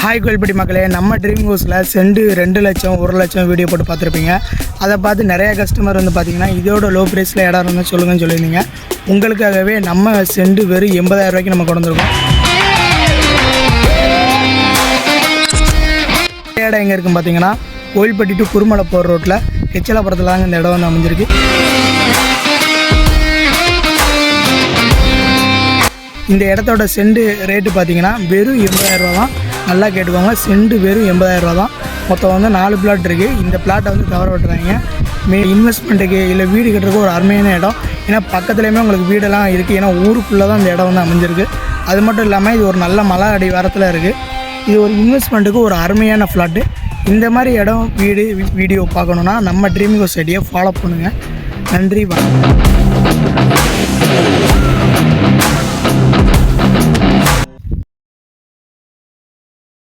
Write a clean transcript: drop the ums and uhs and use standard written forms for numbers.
Hi Kovilpatti மக்களே, நம்ம dream ஹவுஸில் செண்டு 2 லட்சம் 1 லட்சம் வீடியோ போட்டு பார்த்துருப்பீங்க. அதை பார்த்து நிறைய கஸ்டமர் வந்து பார்த்தீங்கன்னா இதோட லோ ப்ரைஸில் இடம் இருந்தால் சொல்லுங்கன்னு சொல்லியிருந்தீங்க. உங்களுக்காகவே நம்ம செண்டு வெறும் 80,000 ரூபாய்க்கு நம்ம கொண்டு வந்திருக்கோம். இடம் எங்கே இருக்குன்னு பார்த்தீங்கன்னா கோயில்பட்டி டு குருமலை போகிற ரோட்டில் ஹெச்சலாபுரத்தில் தாங்க இந்த இடம் வந்து அமைஞ்சிருக்கு. இந்த இடத்தோட செண்டு ரேட்டு பார்த்தீங்கன்னா வெறும் 80,000 ரூபா தான். நல்லா கேட்டுக்கோங்க, செண்டு வெறும் 80,000 ரூபா தான். மொத்தம் வந்து 4 பிளாட் இருக்குது. இந்த பிளாட்டை வந்து தவற விட்டுறாங்க. இன்வெஸ்ட்மெண்ட்டுக்கு இல்லை வீடு கட்டுறதுக்கு ஒரு அருமையான இடம். ஏன்னா பக்கத்துலேயுமே உங்களுக்கு வீடெல்லாம் இருக்குது. ஏன்னா ஊருக்குள்ளே தான் இந்த இடம் வந்து அமைஞ்சிருக்கு. அது மட்டும் இல்லாமல் இது ஒரு நல்ல மலை அடிவாரத்தில் இருக்குது. இது ஒரு இன்வெஸ்ட்மெண்ட்டுக்கு ஒரு அருமையான ஃப்ளாட்டு. இந்த மாதிரி இடம் வீடு வீடியோ பார்க்கணுன்னா நம்ம ட்ரீம் ஹவுஸ் ஐடியை ஃபாலோ பண்ணுங்கள். நன்றி, வணக்கம்.